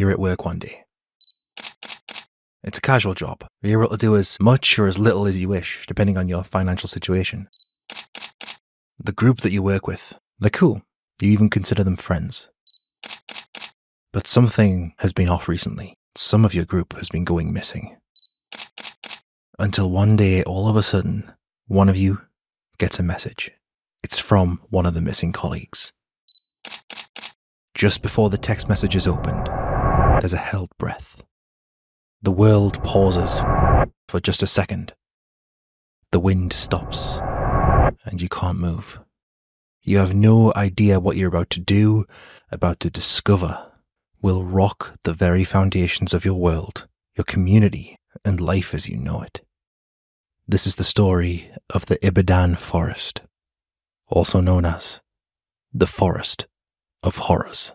you're at work one day. It's a casual job. You're able to do as much or as little as you wish, depending on your financial situation. The group that you work with, they're cool. You even consider them friends. But something has been off recently. Some of your group has been going missing. Until one day, all of a sudden, one of you gets a message. It's from one of the missing colleagues. Just before the text message is opened, there's a held breath. The world pauses for just a second. The wind stops, and you can't move. You have no idea what you're about to do, about to discover, will rock the very foundations of your world, your community, and life as you know it. This is the story of the Ibadan Forest, also known as the Forest of Horrors.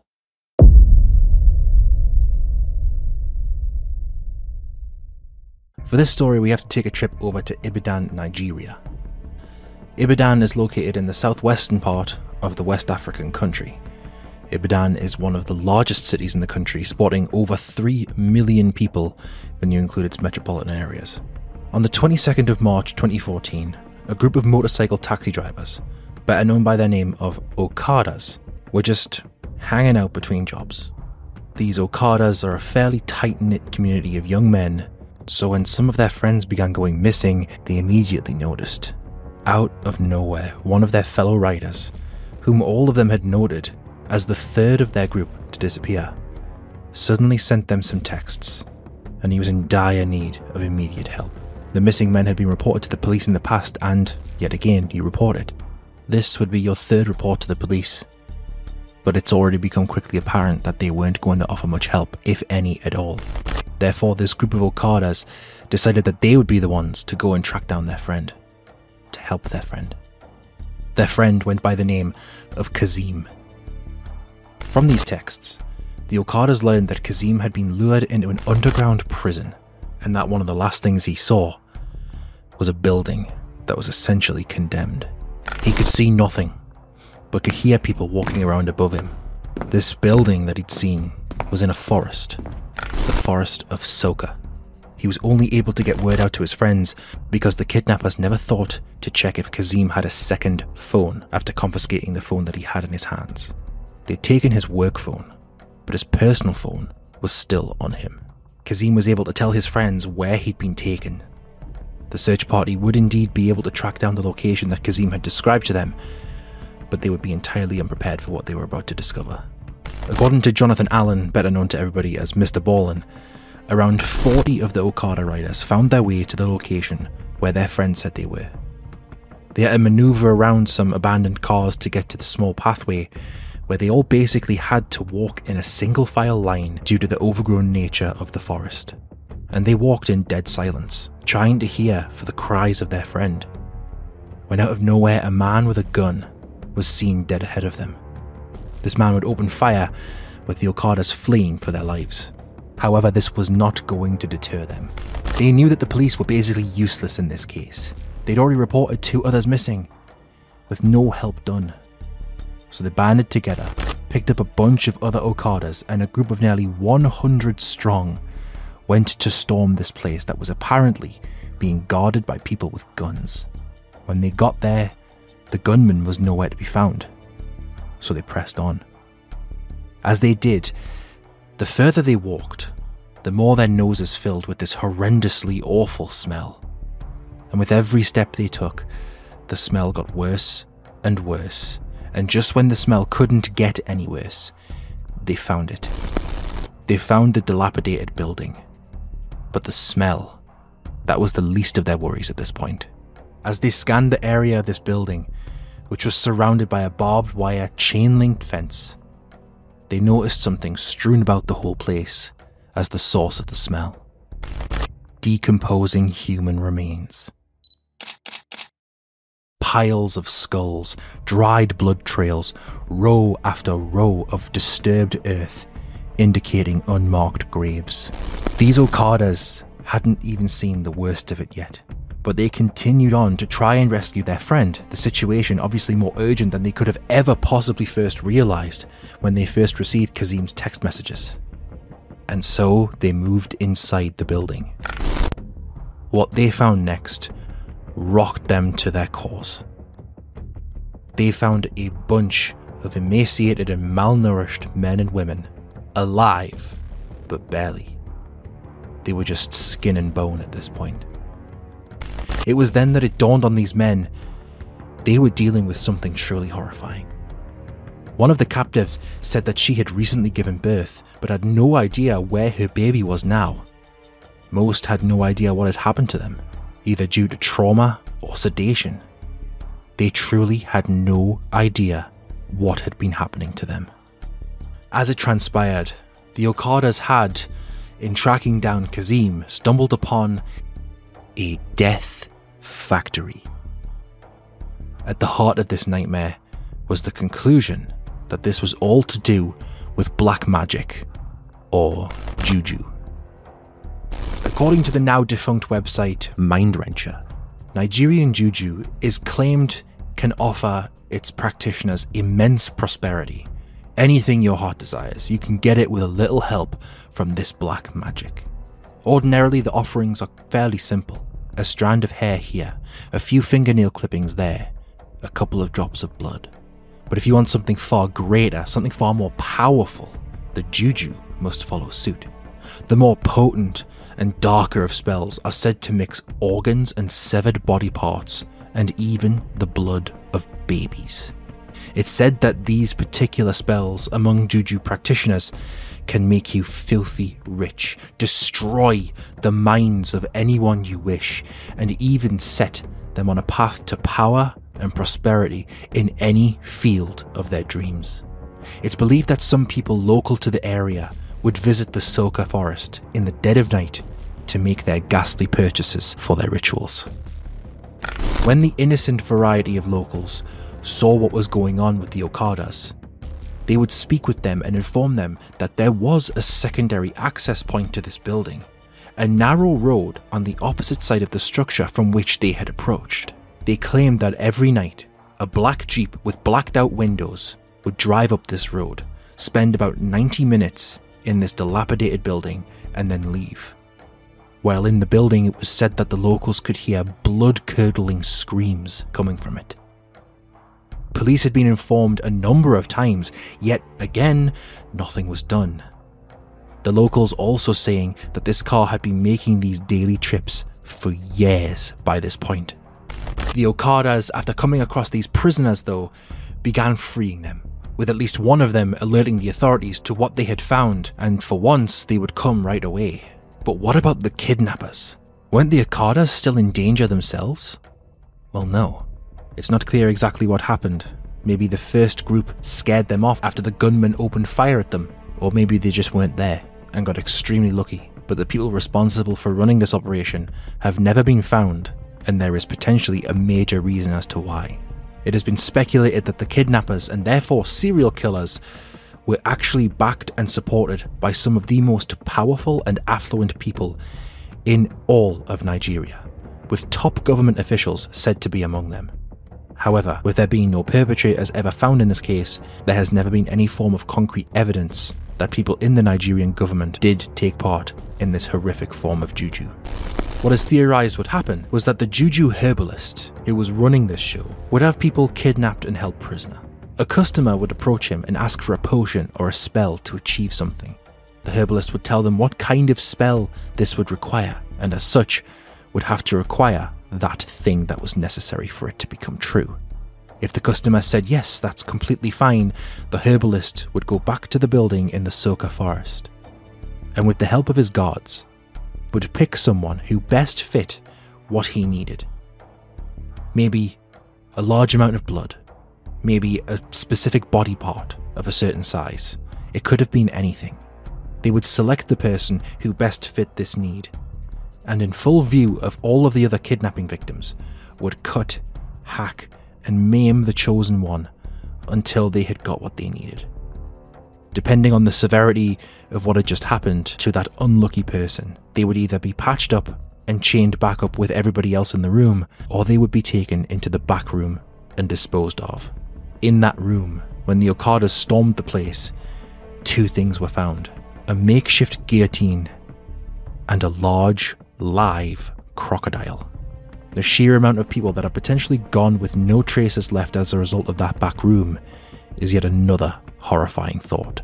For this story, we have to take a trip over to Ibadan, Nigeria. Ibadan is located in the southwestern part of the West African country. Ibadan is one of the largest cities in the country, sporting over 3 million people when you include its metropolitan areas. On the 22nd of March 2014, a group of motorcycle taxi drivers, better known by their name of Okadas, were just hanging out between jobs. These Okadas are a fairly tight-knit community of young men, so when some of their friends began going missing, they immediately noticed. Out of nowhere, one of their fellow riders, whom all of them had noted as the third of their group to disappear, suddenly sent them some texts, and he was in dire need of immediate help. The missing men had been reported to the police in the past, and, yet again, you reported. This would be your third report to the police, but it's already become quickly apparent that they weren't going to offer much help, if any at all. Therefore, this group of Okadas decided that they would be the ones to go and track down their friend, to help their friend. Their friend went by the name of Kazim. From these texts, the Okadas learned that Kazim had been lured into an underground prison, and that one of the last things he saw was a building that was essentially condemned. He could see nothing, but could hear people walking around above him. This building that he'd seen was in a forest, the Forest of Soka. He was only able to get word out to his friends because the kidnappers never thought to check if Kazim had a second phone after confiscating the phone that he had in his hands. They'd taken his work phone, but his personal phone was still on him. Kazim was able to tell his friends where he'd been taken. The search party would indeed be able to track down the location that Kazim had described to them, but they would be entirely unprepared for what they were about to discover. According to Jonathan Allen, better known to everybody as Mr. Ballin, around 40 of the Okada riders found their way to the location where their friends said they were. They had to maneuver around some abandoned cars to get to the small pathway where they all basically had to walk in a single file line due to the overgrown nature of the forest. And they walked in dead silence, trying to hear for the cries of their friend, when out of nowhere a man with a gun was seen dead ahead of them. This man would open fire, with the Okadas fleeing for their lives. However, this was not going to deter them. They knew that the police were basically useless in this case. They'd already reported 2 others missing, with no help done. So they banded together, picked up a bunch of other Okadas, and a group of nearly 100 strong went to storm this place that was apparently being guarded by people with guns. When they got there, the gunman was nowhere to be found. So they pressed on. As they did, the further they walked, the more their noses filled with this horrendously awful smell. And with every step they took, the smell got worse and worse, and just when the smell couldn't get any worse, they found it. They found the dilapidated building. But the smell, that was the least of their worries at this point. As they scanned the area of this building, which was surrounded by a barbed wire chain-linked fence, they noticed something strewn about the whole place as the source of the smell. Decomposing human remains. Piles of skulls, dried blood trails, row after row of disturbed earth, indicating unmarked graves. These Okadas hadn't even seen the worst of it yet, but they continued on to try and rescue their friend, the situation obviously more urgent than they could have ever possibly first realised when they first received Kazim's text messages. And so they moved inside the building. What they found next rocked them to their cores. They found a bunch of emaciated and malnourished men and women, alive, but barely. They were just skin and bone at this point. It was then that it dawned on these men they were dealing with something truly horrifying. One of the captives said that she had recently given birth, but had no idea where her baby was now. Most had no idea what had happened to them, either due to trauma or sedation. They truly had no idea what had been happening to them. As it transpired, the Okadas had, in tracking down Kazim, stumbled upon a death factory. At the heart of this nightmare was the conclusion that this was all to do with black magic, or juju. According to the now defunct website Mindwrencher, Nigerian juju is claimed can offer its practitioners immense prosperity. Anything your heart desires, you can get it with a little help from this black magic. Ordinarily, the offerings are fairly simple. A strand of hair here, a few fingernail clippings there, a couple of drops of blood. But if you want something far greater, something far more powerful, the juju must follow suit. The more potent and darker of spells are said to mix organs and severed body parts, and even the blood of babies. It's said that these particular spells among juju practitioners can make you filthy rich, destroy the minds of anyone you wish, and even set them on a path to power and prosperity in any field of their dreams. It's believed that some people local to the area would visit the Soka forest in the dead of night to make their ghastly purchases for their rituals. When the innocent variety of locals saw what was going on with the Okadas, they would speak with them and inform them that there was a secondary access point to this building, a narrow road on the opposite side of the structure from which they had approached. They claimed that every night, a black jeep with blacked out windows would drive up this road, spend about 90 minutes in this dilapidated building, and then leave. While in the building, it was said that the locals could hear blood-curdling screams coming from it. Police had been informed a number of times, yet again, nothing was done. The locals also saying that this car had been making these daily trips for years by this point. The Okadas, after coming across these prisoners though, began freeing them, with at least one of them alerting the authorities to what they had found, and for once they would come right away. But what about the kidnappers? Weren't the Okadas still in danger themselves? Well, no. It's not clear exactly what happened. Maybe the first group scared them off after the gunmen opened fire at them, or maybe they just weren't there and got extremely lucky. But the people responsible for running this operation have never been found, and there is potentially a major reason as to why. It has been speculated that the kidnappers, and therefore serial killers, were actually backed and supported by some of the most powerful and affluent people in all of Nigeria, with top government officials said to be among them. However, with there being no perpetrators ever found in this case, there has never been any form of concrete evidence that people in the Nigerian government did take part in this horrific form of juju. What is theorized would happen was that the juju herbalist who was running this show would have people kidnapped and held prisoner. A customer would approach him and ask for a potion or a spell to achieve something. The herbalist would tell them what kind of spell this would require, and as such, would have to require that thing that was necessary for it to become true. If the customer said yes, that's completely fine, the herbalist would go back to the building in the Soka forest, and with the help of his guards, would pick someone who best fit what he needed. Maybe a large amount of blood, maybe a specific body part of a certain size. It could have been anything. They would select the person who best fit this need, and in full view of all of the other kidnapping victims, would cut, hack, and maim the chosen one until they had got what they needed. Depending on the severity of what had just happened to that unlucky person, they would either be patched up and chained back up with everybody else in the room, or they would be taken into the back room and disposed of. In that room, when the Okadas stormed the place, two things were found. a makeshift guillotine, and a large, live crocodile. The sheer amount of people that are potentially gone with no traces left as a result of that back room is yet another horrifying thought.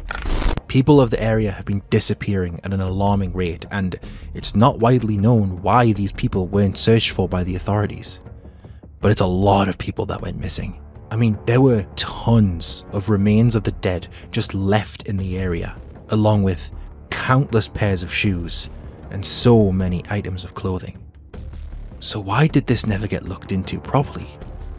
People of the area have been disappearing at an alarming rate, and it's not widely known why these people weren't searched for by the authorities. But it's a lot of people that went missing. I mean, there were tons of remains of the dead just left in the area, along with countless pairs of shoes and so many items of clothing. So why did this never get looked into properly?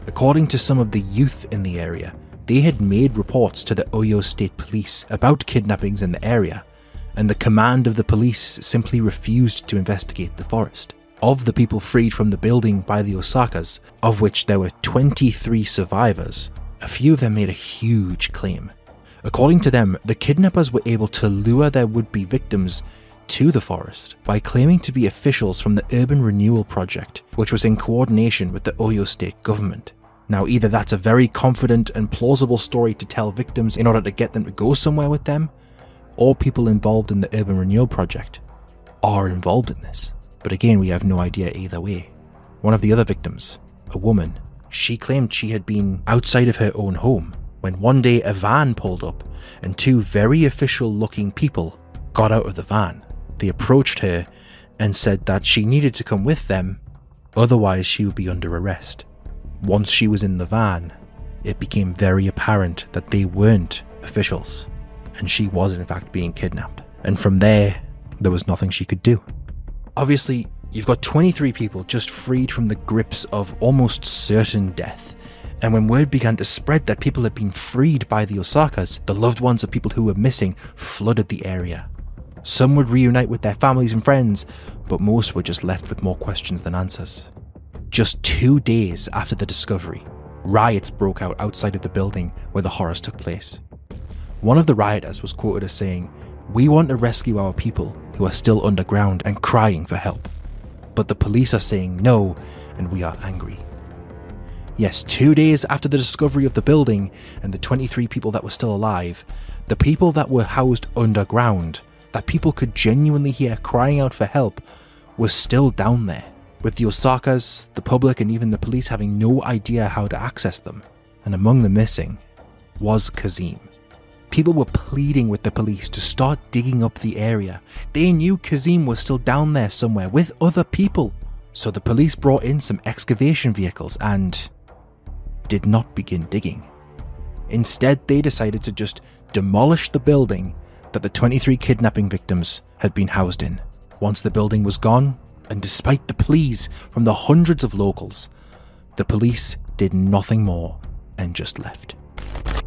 According to some of the youth in the area, they had made reports to the Oyo State Police about kidnappings in the area, and the command of the police simply refused to investigate the forest. Of the people freed from the building by the Osakas, of which there were 23 survivors, a few of them made a huge claim. According to them, the kidnappers were able to lure their would-be victims to the forest by claiming to be officials from the Urban Renewal Project, which was in coordination with the Oyo State government. Now, either that's a very confident and plausible story to tell victims in order to get them to go somewhere with them, or people involved in the Urban Renewal Project are involved in this. But again, we have no idea either way. One of the other victims, a woman, she claimed she had been outside of her own home when one day a van pulled up and two very official looking people got out of the van. They approached her and said that she needed to come with them, otherwise she would be under arrest. Once she was in the van, it became very apparent that they weren't officials, and she was in fact being kidnapped. And from there was nothing she could do. Obviously, you've got 23 people just freed from the grips of almost certain death, and when word began to spread that people had been freed by the Osakas, the loved ones of people who were missing flooded the area. Some would reunite with their families and friends, but most were just left with more questions than answers. Just 2 days after the discovery, riots broke out outside of the building where the horrors took place. One of the rioters was quoted as saying, "We want to rescue our people who are still underground and crying for help. But the police are saying no, and we are angry." Yes, 2 days after the discovery of the building and the 23 people that were still alive, the people that were housed underground, that people could genuinely hear crying out for help, were still down there, with the Osakas, the public, and even the police having no idea how to access them. And among the missing was Kazim. People were pleading with the police to start digging up the area. They knew Kazim was still down there somewhere with other people. So the police brought in some excavation vehicles and did not begin digging. Instead, they decided to just demolish the building that the 23 kidnapping victims had been housed in. Once the building was gone, and despite the pleas from the hundreds of locals, the police did nothing more and just left.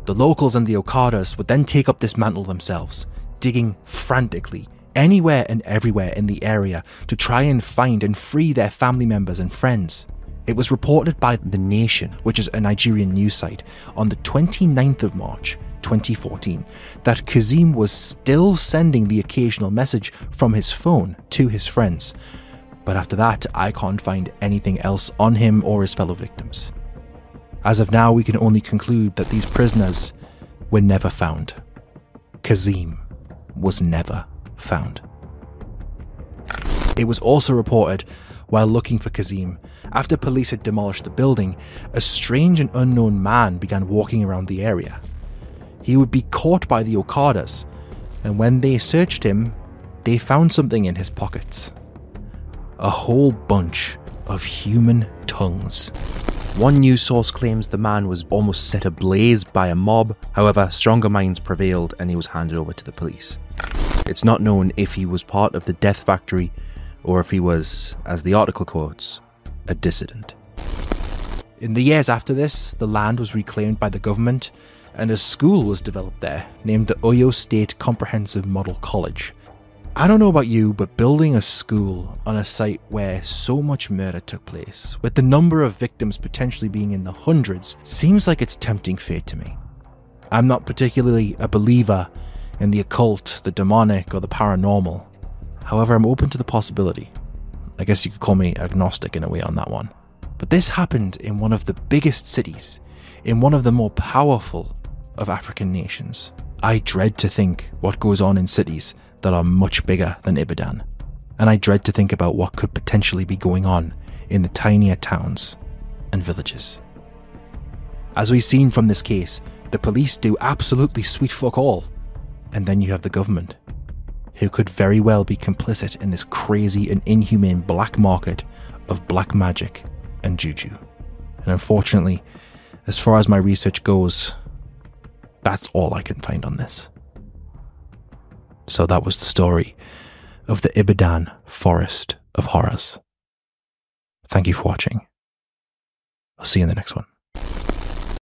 The locals and the Okadas would then take up this mantle themselves, digging frantically anywhere and everywhere in the area to try and find and free their family members and friends. It was reported by The Nation, which is a Nigerian news site, on the 29th of March 2014 that Kazim was still sending the occasional message from his phone to his friends. But after that, I can't find anything else on him or his fellow victims. As of now, we can only conclude that these prisoners were never found. Kazim was never found. It was also reported, while looking for Kazim, after police had demolished the building, a strange and unknown man began walking around the area. He would be caught by the Okadas, and when they searched him, they found something in his pockets. A whole bunch of human tongues. One news source claims the man was almost set ablaze by a mob, however, stronger minds prevailed and he was handed over to the police. It's not known if he was part of the death factory or if he was, as the article quotes, a dissident. In the years after this, the land was reclaimed by the government and a school was developed there named the Oyo State Comprehensive Model College. I don't know about you, but building a school on a site where so much murder took place, with the number of victims potentially being in the hundreds, seems like it's tempting fate to me. I'm not particularly a believer in the occult, the demonic, or the paranormal. However, I'm open to the possibility. I guess you could call me agnostic in a way on that one. But this happened in one of the biggest cities, in one of the more powerful of African nations. I dread to think what goes on in cities that are much bigger than Ibadan, and I dread to think about what could potentially be going on in the tinier towns and villages. As we've seen from this case, the police do absolutely sweet fuck all, and then you have the government, who could very well be complicit in this crazy and inhumane black market of black magic and juju. And unfortunately, as far as my research goes, that's all I can find on this. So that was the story of the Ibadan Forest of Horrors. Thank you for watching. I'll see you in the next one.